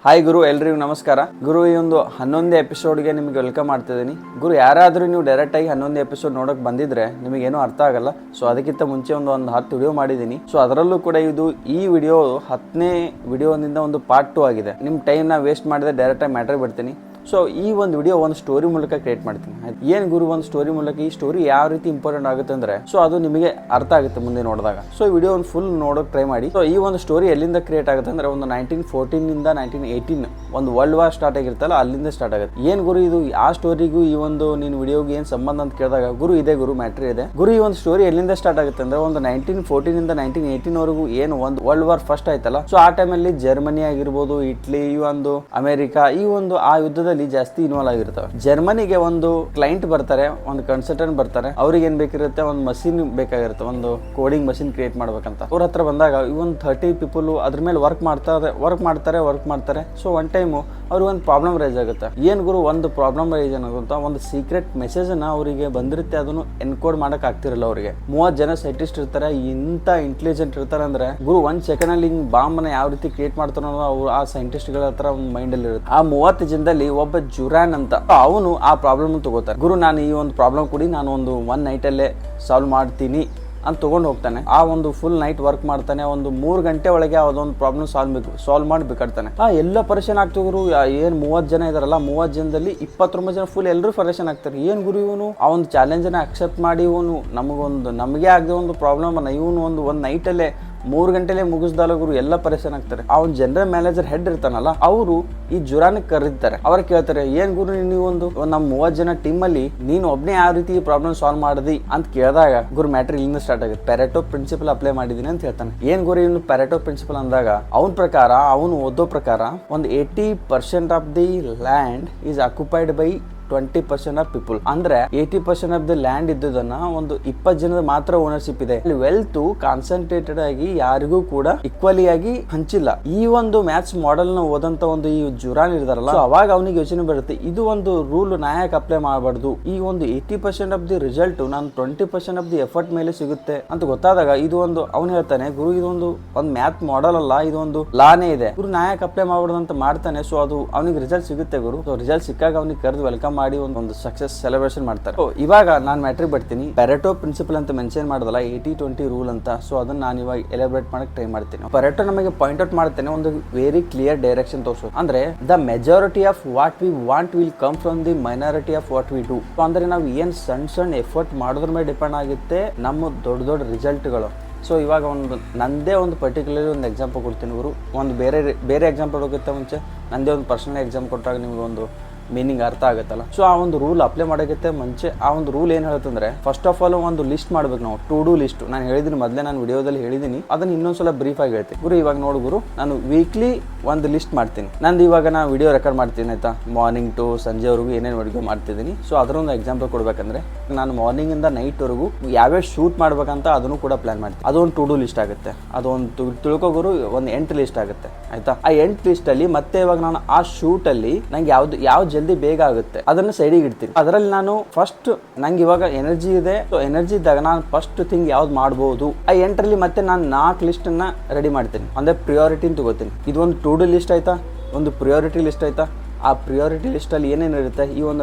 Hi ಗುರು, ಎಲ್ರಿಗೂ ನಮಸ್ಕಾರ. ಗುರು, ಈ ಒಂದು 11ನೇ ಎಪಿಸೋಡ್ಗೆ ನಿಮಗೆ ವೆಲ್ಕಮ್ ಮಾಡ್ತಿದ್ದೀನಿ. ಗುರು, ಯಾರಾದರೂ ನೀವು ಡೈರೆಕ್ಟಾಗಿ 11ನೇ ಎಪಿಸೋಡ್ ನೋಡೋಕೆ ಬಂದಿದ್ರೆ ನಿಮಗೇನೂ ಅರ್ಥ ಆಗಲ್ಲ. ಸೊ ಅದಕ್ಕಿಂತ ಮುಂಚೆ ಒಂದು 10 ವಿಡಿಯೋ ಮಾಡಿದ್ದೀನಿ. ಸೊ ಅದರಲ್ಲೂ ಕೂಡ ಈ ವಿಡಿಯೋ 10ನೇ ವಿಡಿಯೋದಿಂದ ಒಂದು ಪಾರ್ಟ್ 2 ಆಗಿದೆ. ನಿಮ್ಮ ಟೈಮ್ನ ವೇಸ್ಟ್ ಮಾಡಿದ್ರೆ ಡೈರೆಕ್ಟಾಗಿ ಮ್ಯಾಟ್ರಿಗೆ ಬಿಡ್ತೀನಿ. ಸೊ ಈ ಒಂದು ವಿಡಿಯೋ ಒಂದು ಸ್ಟೋರಿ ಮೂಲಕ ಕ್ರಿಯೇಟ್ ಮಾಡ್ತೀನಿ. ಏನು ಗುರು, ಒಂದು ಸ್ಟೋರಿ ಮೂಲಕ ಈ ಸ್ಟೋರಿ ಯಾವ ರೀತಿ ಇಂಪಾರ್ಟೆಂಟ್ ಆಗುತ್ತೆ ಅಂದರೆ ಸೊ ಅದು ನಿಮಗೆ ಅರ್ಥ ಆಗುತ್ತೆ ಮುಂದೆ ನೋಡಿದಾಗ. ಸೊ ಈ ವಿಡಿಯೋ ಒಂದು ಫುಲ್ ನೋಡೋಕೆ ಟ್ರೈ ಮಾಡಿ. ಸೊ ಈ ಒಂದು ಸ್ಟೋರಿ ಎಲ್ಲಿಂದ ಕ್ರಿಯೇಟ್ ಆಗುತ್ತೆ ಅಂದರೆ ಒಂದು 1914 1918 ಒಂದು ವರ್ಲ್ಡ್ ವಾರ್ ಸ್ಟಾರ್ಟ್ ಆಗಿರುತ್ತಲ್ಲ, ಅಲ್ಲಿಂದ ಸ್ಟಾರ್ಟ್ ಆಗುತ್ತೆ. ಏನು ಗುರು, ಇದು ಆ ಸ್ಟೋರಿಗೂ ಈ ಒಂದು ನೀನು ವಿಡಿಯೋಗೆ ಏನು ಸಂಬಂಧ ಅಂತ ಕೇಳಿದಾಗ ಗುರು ಇದೆ, ಗುರು ಮ್ಯಾಟ್ರಿ ಇದೆ. ಗುರು, ಈ ಒಂದು ಸ್ಟೋರಿ ಎಲ್ಲಿಂದ ಸ್ಟಾರ್ಟ್ ಆಗುತ್ತೆ ಅಂದರೆ ಒಂದು 1914 1918 ವರೆಗೂ ಏನು ಒಂದು ವರ್ಲ್ಡ್ ವಾರ್ ಫಸ್ಟ್ ಆಯ್ತಲ್ಲ, ಸೊ ಆ ಟೈಮಲ್ಲಿ ಜರ್ಮನಿ ಆಗಿರ್ಬೋದು, ಇಟ್ಲಿ, ಈ ಒಂದು ಅಮೆರಿಕ, ಈ ಒಂದು ಆ ಯುದ್ಧದಲ್ಲಿ ಜಾಸ್ತಿ ಇನ್ವಾಲ್ವ್ ಆಗಿರ್ತವೆ. ಜರ್ಮನಿಗೆ ಒಂದು ಕ್ಲೈಂಟ್ ಬರ್ತಾರೆ, ಒಂದು ಕನ್ಸಲ್ಟೆಂಟ್ ಬರ್ತಾರೆ. ಅವ್ರಿಗೆ ಏನ್ ಬೇಕಿರುತ್ತೆ, ಒಂದು ಮಷೀನ್ ಬೇಕಾಗಿರುತ್ತೆ, ಒಂದು ಕೋಡಿಂಗ್ ಮಷೀನ್ ಕ್ರಿಯೇಟ್ ಮಾಡ್ಬೇಕಂತ. ಅವ್ರ ಹತ್ರ ಬಂದಾಗ ಒಂದು 30 ಪೀಪಲ್ ಅದ್ರ ಮೇಲೆ ವರ್ಕ್ ಮಾಡ್ತಾರೆ. ಸೊ ಒನ್ ಟೈಮು ಅವ್ರಿಗೆ ಒಂದು ಪ್ರಾಬ್ಲಮ್ ರೈಸ್ ಆಗುತ್ತೆ. ಏನ್ ಗುರು, ಒಂದು ಪ್ರಾಬ್ಲಮ್ ರೈಸ್ ಆಗುತ್ತೆ, ಒಂದು ಸೀಕ್ರೆಟ್ ಮೆಸೇಜ್ ಅನ್ನ ಅವರಿಗೆ ಬಂದಿರುತ್ತೆ, ಅದನ್ನು ಎನ್ಕೋಡ್ ಮಾಡಕ್ ಆಗ್ತಿರಲ್ಲ. ಅವರಿಗೆ 30 ಜನ ಸೈಂಟಿಸ್ಟ್ ಇರ್ತಾರೆ, ಇಂತ ಇಂಟೆಲಿಜೆಂಟ್ ಇರ್ತಾರೆ ಅಂದ್ರೆ ಗುರು, 1 ಸೆಕೆಂಡ್ ಅಲ್ಲಿ ಹಿಂಗ್ ಬಾಂಬ್ ನ ಯಾವ ರೀತಿ ಕ್ರಿಯೇಟ್ ಮಾಡ್ತಾರೋ ಅವ್ರು ಆ ಸೈಂಟಿಸ್ಟ್ ಗಳ ಹತ್ರ ಒಂದು ಮೈಂಡ್ ಅಲ್ಲಿ ಇರುತ್ತೆ. ಆ 30 ಜನದಲ್ಲಿ ಒಬ್ಬ ಜುರಾನ್ ಅಂತ ಅವನು ಆ ಪ್ರಾಬ್ಲಮ್ ತಗೋತಾರೆ. ಗುರು, ನಾನು ಈ ಒಂದು ಪ್ರಾಬ್ಲಮ್ ಕೂಡಿ ನಾನು ಒಂದು 1 ನೈಟ್ ಅಲ್ಲೇ ಸಾಲ್ವ್ ಮಾಡ್ತೀನಿ ಅಂತ ತಗೊಂಡು ಹೋಗ್ತಾನೆ. ಆ ಒಂದು ಫುಲ್ ನೈಟ್ ವರ್ಕ್ ಮಾಡ್ತಾನೆ. ಒಂದು 3 ಗಂಟೆ ಒಳಗೆ ಅದೊಂದು ಪ್ರಾಬ್ಲಮ್ ಸಾಲ್ವ್ ಮಾಡಿ ಬೇಕಾಡ್ತಾನೆ. ಎಲ್ಲ ಪರೇಶಾನ್ ಆಗ್ತಿದ್ರು. ಏನ್ 30 ಜನ ಇದಾರಲ್ಲ, 30 ಜನದಲ್ಲಿ 29 ಜನ ಫುಲ್ ಎಲ್ಲರೂ ಪರೇಶಾನ್ ಆಗ್ತಾರೆ. ಏನ್ ಗುರು, ಇವನು ಆ ಒಂದು ಚಾಲೆಂಜ್ ಅನ್ನ ಅಕ್ಸೆಪ್ಟ್ ಮಾಡಿ ಇವನು ನಮಗೆ ಆಗದೆ ಒಂದು ಪ್ರಾಬ್ಲಮ್ ಅನ್ನ ಇವನು ಒಂದು ನೈಟ್ ಅಲ್ಲೇ 3 ಗಂಟೆಲೆ ಮುಗಿಸ್ದಲ್ಲ ಗುರು, ಎಲ್ಲ ಪರೇಶಾನ್ ಆಗ್ತಾರೆ. ಆ ಒಂದು ಜನರಲ್ ಮ್ಯಾನೇಜರ್ ಹೆಡ್ ಇರ್ತಾನಲ್ಲ, ಅವರು ಈ ಜುರಾನ್ ಕರೀತಾರೆ. ಅವ್ರ ಕೇಳ್ತಾರೆ, ಏನ್ ಗುರು, ನೀವು ಒಂದು ನಮ್ಮ 30 ಜನ ಟೀಮ್ ಅಲ್ಲಿ ನೀನು ಒಬ್ನೇ ಯಾವ ರೀತಿ ಪ್ರಾಬ್ಲಮ್ ಸಾಲ್ವ್ ಮಾಡದಿ ಅಂತ ಕೇಳಿದಾಗ ಗುರು, ಮ್ಯಾಟ್ರಿ ಇಲ್ಲಿಂದ ಸ್ಟಾರ್ಟ್ ಆಗುತ್ತೆ. ಪ್ಯಾರೆಟೋ ಪ್ರಿನ್ಸಿಪಲ್ ಅಪ್ಲೈ ಮಾಡಿದೀನಿ ಅಂತ ಹೇಳ್ತಾನೆ. ಏನ್ ಗುರು, ಇವನು ಪ್ಯಾರೆಟೋ ಪ್ರಿನ್ಸಿಪಲ್ ಅಂದಾಗ ಅವನ ಪ್ರಕಾರ, ಅವನು ಓದೋ ಪ್ರಕಾರ ಒಂದು 80% of the land is occupied by 20% of people. ಅಂದ್ರೆ 80% ಆಫ್ ದ ಲ್ಯಾಂಡ್ ಇದ್ದದನ್ನ ಒಂದು 20 ಜನದ ಮಾತ್ರ ಓನರ್ಶಿಪ್ ಇದೆ. ವೆಲ್ತ್ ಕಾನ್ಸಂಟ್ರೇಟೆಡ್ ಆಗಿ ಯಾರಿಗೂ ಕೂಡ ಈಕ್ವಲಿ ಆಗಿ ಹಂಚಿಲ್ಲ. ಈ ಒಂದು ಮ್ಯಾಥ್ಸ್ ಮಾಡೆಲ್ ನ ಓದಂತ ಒಂದು ಈ ಜುರಾನ್ ಇರ್ತಾರಲ್ಲ, ಅವಾಗ ಅವನಿಗೆ ಯೋಚನೆ ಬರುತ್ತೆ, ಇದು ಒಂದು ರೂಲ್ ನಾಯಕ್ ಅಪ್ಲೈ ಮಾಡಬಾರ್ದು. ಈ ಒಂದು 80% ಆಫ್ ದಿ ರಿಸಲ್ಟ್ ನಾನು 20% ಆಫ್ ದಿ ಎಫರ್ಟ್ ಮೇಲೆ ಸಿಗುತ್ತೆ ಅಂತ ಗೊತ್ತಾದಾಗ ಇದು ಒಂದು ಅವನು ಹೇಳ್ತಾನೆ, ಗುರು ಇದೊಂದು ಮ್ಯಾಥ್ ಮಾಡೆಲ್ ಅಲ್ಲ, ಇದೊಂದು ಲಾನೇ ಇದೆ, ಗುರು ನಾಯಕ್ ಅಪ್ಲೈ ಮಾಡಬಾರ್ದು ಅಂತ ಮಾಡ್ತಾನೆ. ಸೊ ಅದು ಅವನಿಗೆ ರಿಸಲ್ಟ್ ಸಿಗುತ್ತೆ ಗುರು. ಸೊ ರಿಸಲ್ಟ್ ಸಿಕ್ಕಾಗ ಅವನಿಗೆ ಕರೆದು ವೆಲ್ಕಮ್ ಮಾಡಿ ಒಂದು ಸಕ್ಸಸ್ ಸೆಲೆಬ್ರೇಷನ್ ಮಾಡ್ತಾರೆ. ಇವಾಗ ನಾನು ಮ್ಯಾಟ್ರಿಕ್ ಬರ್ತೀನಿ. ಪ್ಯಾರೆಟೋ ಪ್ರಿನ್ಸಿಪಲ್ ಅಂತ ಮೆನ್ಷನ್ ಮಾಡೋದಲ್ಲ, 80-20 ರೂಲ್ ಅಂತ. ಸೊ ಅದನ್ನ ನಾನು ಇವಾಗ ಎಲಾಬ್ರೇಟ್ ಮಾಡಕ್ ಟ್ರೈ ಮಾಡ್ತೀನಿ. ಪ್ಯಾರೆಟೋ ನಮಗೆ ಪಾಯಿಂಟ್ ಔಟ್ ಮಾಡ್ತೇನೆ, ಒಂದು ವೆರಿ ಕ್ಲಿಯರ್ ಡೈರೆಕ್ಷನ್ ತೋರಿಸೋದು. ಅಂದ್ರೆ the majority of what we want will come from the minority of what we do. ಅಂದ್ರೆ ನಾವು ಏನ್ ಸಣ್ಣ ಎಫರ್ಟ್ ಮಾಡೋದ್ರ ಮೇಲೆ ಡಿಪೆಂಡ್ ಆಗುತ್ತೆ ನಮ್ಮ ದೊಡ್ಡ ರಿಸಲ್ಟ್ಗಳು. ಸೊ ಇವಾಗ ನಂದೇ ಒಂದು ಪರ್ಟಿಕ್ಯುಲರ್ ಒಂದು ಎಕ್ಸಾಂಪಲ್ ಕೊಡ್ತೀನಿ ಗುರು. ಒಂದು ಬೇರೆ ಎಕ್ಸಾಂಪಲ್ ಹೋಗುತ್ತೆ ಮುಂಚೆ ನಂದೇ ಒಂದು ಪರ್ಸನಲ್ ಎಕ್ಸಾಮ್ ಕೊಟ್ಟಾಗ ನಿಮ್ಗೆ ಒಂದು ಮೀನಿಂಗ್ ಅರ್ಥ ಆಗುತ್ತಲ್ಲ. ಸೊ ಆ ಒಂದು ರೂಲ್ ಅಪ್ಲೈ ಮಾಡೋಕ್ಕೆ ಮುಂಚೆ ಆ ಒಂದು ರೂಲ್ ಏನು ಹೇಳುತ್ತಂದ್ರೆ, ಫಸ್ಟ್ ಆಫ್ ಆಲ್ ಒಂದು ಲಿಸ್ಟ್ ಮಾಡ್ಬೇಕು ನಾವು, ಟು ಡೂ ಲಿಸ್ಟ್. ನಾನು ಹೇಳಿದ್ದೀನಿ ಮೊದಲೇ, ನಾನು ವಿಡಿಯೋದಲ್ಲಿ ಹೇಳಿದ್ದೀನಿ, ಅದನ್ನ ಇನ್ನೊಂದ್ಸಲ ಬ್ರೀಫ್ ಆಗಿ ಹೇಳ್ತೀನಿ ಗುರು. ಇವಾಗ ನೋಡು ಗುರು, ನಾನು ವೀಕ್ಲಿ ಒಂದು ಲಿಸ್ಟ್ ಮಾಡ್ತೀನಿ. ನಂದು ಇವಾಗ ನಾನು ವಿಡಿಯೋ ರೆಕಾರ್ಡ್ ಮಾಡ್ತೀನಿ ಆಯ್ತಾ, ಮಾರ್ನಿಂಗ್ ಟು ಸಂಜೆವರೆಗೂ ಏನೇನು ವಿಡಿಯೋ ಮಾಡ್ತಿದ್ದೀನಿ. ಸೊ ಅದರ ಒಂದು ಎಕ್ಸಾಂಪಲ್ ಕೊಡ್ಬೇಕಂದ್ರೆ, ನಾನು ಮಾರ್ನಿಂಗ್ ಇಂದ ನೈಟ್ ವರೆಗೂ ಯಾವ್ಯಾವ ಶೂಟ್ ಮಾಡ್ಬೇಕಂತ ಅದನ್ನು ಕೂಡ ಪ್ಲಾನ್ ಮಾಡ್ತೀನಿ. ಅದೊಂದು ಟು ಡೂ ಲಿಸ್ಟ್ ಆಗುತ್ತೆ. ಅದೊಂದು ತಿಳ್ಕೊ ಗುರು, ಒಂದು 8 ಲಿಸ್ಟ್ ಆಗುತ್ತೆ ಆಯ್ತಾ. ಆ 8 ಲಿಸ್ಟ್ ಅಲ್ಲಿ ಮತ್ತೆ ಇವಾಗ ನಾನು ಆ ಶೂಟ್ ಅಲ್ಲಿ ನಂಗೆ ಯಾವ ಜಲ್ದಿ ಬೇಗ ಆಗುತ್ತೆ ಅದನ್ನ ಸೈಡಿಗೆ ಇಡ್ತೀನಿ. ಅದರಲ್ಲಿ ನಾನು ಫಸ್ಟ್ ನಂಗೆ ಇವಾಗ ಎನರ್ಜಿ ಇದೆ, ಸೊ ಎನರ್ಜಿ ಇದ್ದಾಗ ನಾನು ಫಸ್ಟ್ ಥಿಂಗ್ ಯಾವ್ದು ಮಾಡಬಹುದು. ಆ 8ರಲ್ಲಿ ಮತ್ತೆ ನಾನು 4 ಲಿಸ್ಟ್ ಅನ್ನ ರೆಡಿ ಮಾಡ್ತೀನಿ. ಅಂದ್ರೆ ಪ್ರಿಯಾರಿಟಿ ತಗೋತೀನಿ. ಇದು ಒಂದು ಟು ಡೂ ಲಿಸ್ಟ್ ಆಯ್ತಾ, ಒಂದು ಪ್ರಿಯಾರಿಟಿ ಲಿಸ್ಟ್ ಆಯ್ತಾ. ಆ ಪ್ರಿಯಾರಿಟಿ ಲಿಸ್ಟ್ ಅಲ್ಲಿ ಏನೇನು ಇರುತ್ತೆ, ಈ ಒಂದು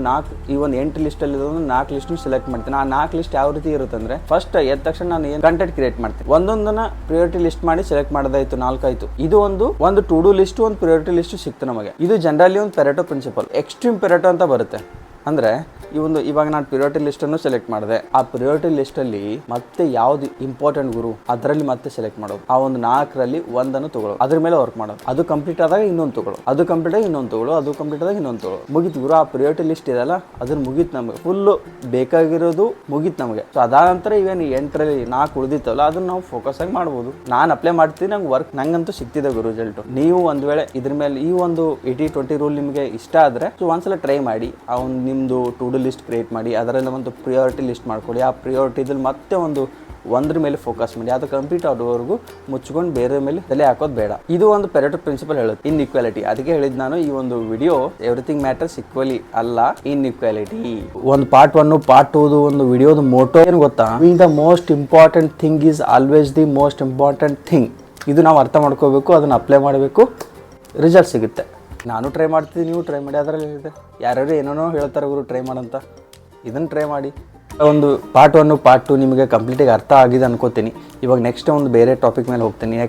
8 ಲಿಸ್ಟ್ ಅಲ್ಲಿ 4 ಲಿಸ್ಟ್ ಸೆಲೆಕ್ಟ್ ಮಾಡ್ತೀನಿ. ಆ 4 ಲಿಸ್ಟ್ ಯಾವ ರೀತಿ ಇರುತ್ತೆ ಅಂದ್ರೆ, ಫಸ್ಟ್ ಎದ್ದ ತಕ್ಷಣ ನಾನು ಏನು ಕಂಟೆಂಟ್ ಕ್ರಿಯೇಟ್ ಮಾಡ್ತೀನಿ. ಒಂದೊಂದನ್ನ ಪ್ರಿಯಾರಿಟಿ ಲಿಸ್ಟ್ ಮಾಡಿ ಸೆಲೆಕ್ಟ್ ಮಾಡೋದಾಯ್ತು, 4 ಆಯ್ತು. ಇದು ಒಂದು ಟು ಡೂ ಲಿಸ್ಟ್, ಒಂದು ಪ್ರಿಯಾರಿಟಿ ಲಿಸ್ಟ್ ಸಿಕ್ತು ನಮಗೆ. ಇದು ಜನರಲಿ ಒಂದು ಪ್ಯಾರೆಟೋ ಪ್ರಿನ್ಸಿಪಲ್. ಎಕ್ಸ್ಟ್ರೀಮ್ ಪ್ಯಾರೆಟೋ ಅಂತ ಬರುತ್ತೆ. ಅಂದ್ರೆ ಇವಾಗ ನಾನು ಪ್ರಿಯಾರಿಟಿ ಲಿಸ್ಟ್ ಅನ್ನು ಸೆಲೆಕ್ಟ್ ಮಾಡಿದೆ. ಆ ಪ್ರಿಯಾರಿಟಿ ಲಿಸ್ಟ್ ಅಲ್ಲಿ ಮತ್ತೆ ಯಾವ್ದು ಇಂಪಾರ್ಟೆಂಟ್ ಗುರು, ಅದರಲ್ಲಿ ಮತ್ತೆ ಸೆಲೆಕ್ಟ್ ಮಾಡೋದು. ಆ ಒಂದು 4ರಲ್ಲಿ ಒಂದನ್ನು ತಗೊಳ್ಳೋದು, ಅದ್ರ ಮೇಲೆ ವರ್ಕ್ ಮಾಡೋದು. ಅದು ಕಂಪ್ಲೀಟ್ ಆದಾಗ ಇನ್ನೊಂದು ತಗೊಳ್ಳೋದು, ಅದು ಕಂಪ್ಲೀಟ್ ಆಗಿ ಇನ್ನೊಂದು ತಗೊಳ್ಳೋದು, ಅದು ಕಂಪ್ಲೀಟ್ ಆದಾಗ ಇನ್ನೊಂದು ತಗೊಳ್ಳೋದು. ಮುಗೀತು ಗುರು, ಆ ಪ್ರಿಯಾರಿಟಿ ಲಿಸ್ಟ್ ಇದೆಲ್ಲ ಅದನ್ನ ಮುಗೀತು, ನಮಗೆ ಫುಲ್ ಬೇಕಾಗಿರೋದು ಮುಗೀತು ನಮಗೆ. ಸೊ ಅದಾದ ನಂತರ ಇವೇನು 8ರಲ್ಲಿ 4 ಉಳಿದಿತ್ತಲ್ಲ, ಅದನ್ನ ನಾವು ಫೋಕಸ್ ಆಗಿ ಮಾಡ್ಬೋದು. ನಾನು ಅಪ್ಲೈ ಮಾಡ್ತೀನಿ, ನಂಗೆ ವರ್ಕ್ ನಂಗಂತೂ ಸಿಕ್ತಿದೆ ಗುರು ರಿಸಲ್ಟ್. ನೀವು ಒಂದ್ ವೇಳೆ ಇದ್ರ ಮೇಲೆ ಈ ಒಂದು 80-20 ರೂಲ್ ನಿಮಗೆ ಇಷ್ಟ ಆದ್ರೆ ಸೊ ಒಂದ್ಸಲ ಟ್ರೈ ಮಾಡಿ. ನಿಮ್ದು ಟು ಡೂ ಲಿಸ್ಟ್ ಕ್ರಿಯೇಟ್ ಮಾಡಿ, ಅದರಲ್ಲಿ ಒಂದು ಪ್ರಿಯಾರಿಟಿ ಲಿಸ್ಟ್ ಮಾಡ್ಕೊಳ್ಳಿ. ಆ ಪ್ರಿಯಾರಿಟಿದಲ್ಲಿ ಮತ್ತೆ ಒಂದ್ರ ಮೇಲೆ ಫೋಕಸ್ ಮಾಡಿ. ಅದು ಕಂಪ್ಲೀಟ್ ಆಗೋವರೆಗೂ ಮುಚ್ಕೊಂಡು ಬೇರೆ ಮೇಲೆ ತಲೆ ಹಾಕೋದು ಬೇಡ. ಇದು ಒಂದು ಪ್ಯಾರೆಟೋ ಪ್ರಿನ್ಸಿಪಲ್ ಹೇಳುತ್ತೆ, ಇನ್ಇಕ್ವಾಲಿಟಿ. ಅದಕ್ಕೆ ಹೇಳಿದ್ ನಾನು ಈ ಒಂದು ವಿಡಿಯೋ ಎವ್ರಿಥಿಂಗ್ ಮ್ಯಾಟರ್ಸ್ ಈಕ್ವಲಿ ಅಲ್ಲ, ಇನ್ಇಕ್ವಾಲಿಟಿ. ಒಂದು ಪಾರ್ಟ್ 1 ಪಾರ್ಟ್ 2 ಒಂದು ವಿಡಿಯೋದ ಮೋಟೋ ಏನು ಗೊತ್ತಾ, the most important thing is always the most important thing. ಇದು ನಾವು ಅರ್ಥ ಮಾಡ್ಕೋಬೇಕು, ಅದನ್ನ ಅಪ್ಲೈ ಮಾಡಬೇಕು, ರಿಸಲ್ಟ್ ಸಿಗುತ್ತೆ. ನಾನು ಟ್ರೈ ಮಾಡ್ತಿದ್ದೀನಿ, ನೀವು ಟ್ರೈ ಮಾಡಿ. ಅದರಲ್ಲಿ ಇದೆ ಯಾರ್ಯಾರು ಏನೇನೋ ಹೇಳ್ತಾರೆ ಗುರು ಟ್ರೈ ಮಾಡಂತ, ಇದನ್ನು ಟ್ರೈ ಮಾಡಿ. ಒಂದು ಪಾರ್ಟ್ 1 ಪಾರ್ಟ್ 2 ನಿಮಗೆ ಕಂಪ್ಲೀಟಾಗಿ ಅರ್ಥ ಆಗಿದೆ ಅನ್ಕೋತೀನಿ. ಇವಾಗ ನೆಕ್ಸ್ಟ್ ಒಂದು ಬೇರೆ ಟಾಪಿಕ್ ಮೇಲೆ ಹೋಗ್ತೀನಿ.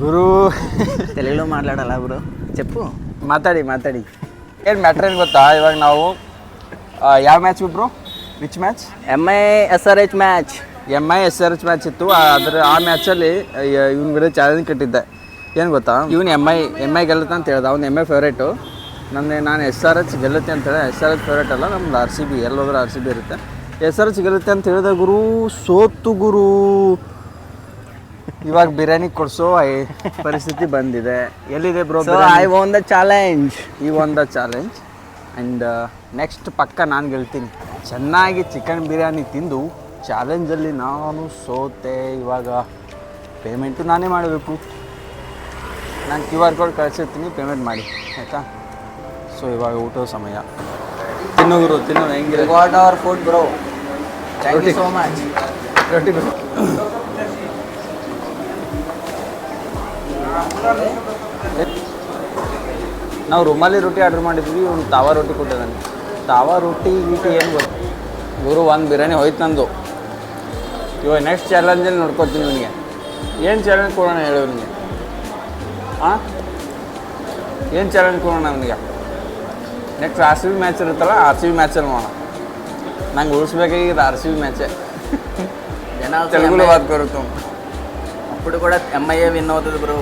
ಗುರು తెలుగులో మాట్లాడాలా బ్రో? చెప్పు. ಮಾತಾಡಿ ಏನು ಮ್ಯಾಟ್ರ್ ಏನು ಗೊತ್ತಾ, ಇವಾಗ ನಾವು ಯಾವ match bro? Which match? MI-SRH match. MI-SRH match ಇತ್ತು. ಆ ಮ್ಯಾಚಲ್ಲಿ ಇವ್ನ ಕಡೆ ಚಾಲೆಂಜ್ ಕಟ್ಟಿದ್ದೆ. ಏನು ಗೊತ್ತಾ, ಇವನು ಎಮ್ ಐ ಗೆಲ್ಲುತ್ತೆ ಅಂತ ಹೇಳ್ದೆ. ಅವ್ನು MI ಫೇವ್ರೇಟು, ನಾನು SRH ಗೆಲ್ಲುತ್ತೆ ಅಂತ ಹೇಳಿ. SRH ಫೇವ್ರೇಟ್ ಅಲ್ಲ, ನಮ್ದು RCB, ಎಲ್ಲೋದ್ರೂ RCB ಇರುತ್ತೆ. SRH ಗೆಲ್ಲುತ್ತೆ ಅಂತ ಹೇಳಿದೆ ಗುರು, ಸೋತು ಗುರು. ಇವಾಗ ಬಿರಿಯಾನಿ ಕೊಡಿಸೋ ಪರಿಸ್ಥಿತಿ ಬಂದಿದೆ. ಎಲ್ಲಿದೆ bro? I von the challenge. And next ಪಕ್ಕ ನಾನು ಗೆಲ್ತೀನಿ. ಚೆನ್ನಾಗಿ ಚಿಕನ್ ಬಿರಿಯಾನಿ ತಿಂದು ಚಾಲೆಂಜಲ್ಲಿ ನಾನು ಸೋತೆ. ಇವಾಗ ಪೇಮೆಂಟು ನಾನೇ ಮಾಡಬೇಕು. ನಾನು QR ಕೋಡ್ ಕಳಿಸಿರ್ತೀನಿ, ಪೇಮೆಂಟ್ ಮಾಡಿ ಆಯಿತಾ? ಸೊ ಇವಾಗ ಊಟದ ಸಮಯ. ತಿನ್ನು ಗುರು, ತಿನ್ನು. ಹೆಂಗಿದೆ? Got our food bro, thank you so much. ರೊಟ್ಟಿ ಗುರು. ನಾವು ರುಮಾಲಿ ರೊಟ್ಟಿ ಆರ್ಡ್ರ್ ಮಾಡಿದ್ವಿ, ಒಂದು ತಾವಾ ರೊಟ್ಟಿ ಕೊಟ್ಟಿದ್ದಾನೆ. ತಾವಾ ರೊಟ್ಟಿ ಏನು ಗೊತ್ತು ಗುರು, ಒಂದು ಬಿರಿಯಾನಿ ಹೋಯ್ತು ನಂದು. ಇವಾಗ ನೆಕ್ಸ್ಟ್ ಚಾಲೆಂಜಲ್ಲಿ ನೋಡ್ಕೊತೀನಿ ನಿನಗೆ. ಏನು ಚಾಲೆಂಜ್ ಕೊಡೋಣ ಹೇಳು ನಿನಗೆ? ಹಾಂ, ಏನು ಚಾಲೆಂಜ್ ಕೊಡೋಣ ನನಗೆ? ನೆಕ್ಸ್ಟ್ RCB ಮ್ಯಾಚ್ ಇರುತ್ತಲ್ಲ, RCB ಮ್ಯಾಚಲ್ಲಿ ನೋಡೋಣ. ನಂಗೆ ಉಳಿಸ್ಬೇಕಾಗಿದ್ದು RCB ಮ್ಯಾಚೇ. తెలుగులో బాత్ కరుతాం. అప్పుడు కూడా MI విన్ అవుతుంది బ్రో.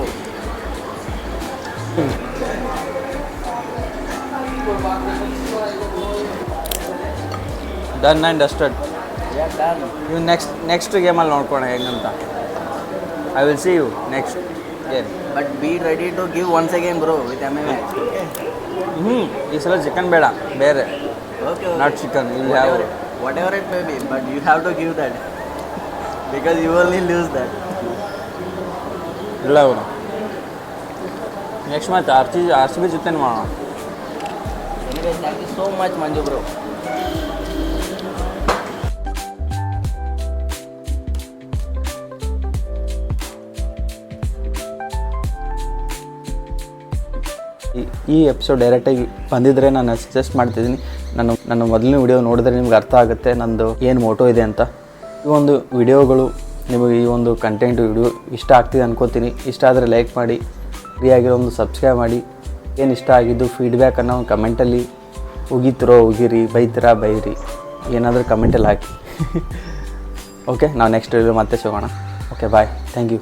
Done and dusted. ಇವು ನೆಕ್ಸ್ಟ್ ಗೇಮಲ್ಲಿ ನೋಡ್ಕೋಣ ಹೆಂಗಂತ. I will see you next game. But be ready to give once again bro with MI match. ಈ ಸಲ ಚಿಕನ್ ಬೇಡ, ಬೇರೆ. Okay, not chicken. ಇಲ್ಲಿ ಯಾವ whatever it may be, but you have to give that because you only lose that. ಇಲ್ಲ ಅವರು next match RCB ಜೊತೆ ಮಾಡೋಣ. Thank you so much Manju bro. ಈ ಎಪಿಸೋಡ್ ಡೈರೆಕ್ಟಾಗಿ ಬಂದಿದ್ದರೆ ನಾನು ಸಜೆಸ್ಟ್ ಮಾಡ್ತಿದ್ದೀನಿ. ನನ್ನ ಮೊದಲನೇ ವಿಡಿಯೋ ನೋಡಿದ್ರೆ ನಿಮ್ಗೆ ಅರ್ಥ ಆಗುತ್ತೆ ನಂದು ಏನು ಮೋಟೋ ಇದೆ ಅಂತ. ಈ ಒಂದು ವಿಡಿಯೋಗಳು ನಿಮಗೆ, ಈ ಒಂದು ಕಂಟೆಂಟ್ ವಿಡಿಯೋ ಇಷ್ಟ ಆಗ್ತಿದೆ ಅನ್ಕೋತೀನಿ. ಇಷ್ಟ ಆದರೆ ಲೈಕ್ ಮಾಡಿ, ಫ್ರೀಯಾಗಿರೋ ಒಂದು ಸಬ್ಸ್ಕ್ರೈಬ್ ಮಾಡಿ. ಏನು ಇಷ್ಟ ಆಗಿದ್ದು ಫೀಡ್ಬ್ಯಾಕನ್ನು ಒಂದು ಕಮೆಂಟಲ್ಲಿ ಉಗಿತಿರೋ ಉಗಿರಿ, ಬೈತೀರಾ ಬೈರಿ, ಏನಾದರೂ ಕಮೆಂಟಲ್ಲಿ ಹಾಕಿ. ಓಕೆ, ನಾವು ನೆಕ್ಸ್ಟ್ ವಿಡಿಯೋ ಮತ್ತೆ ಸಿಗೋಣ. Okay, bye, thank you.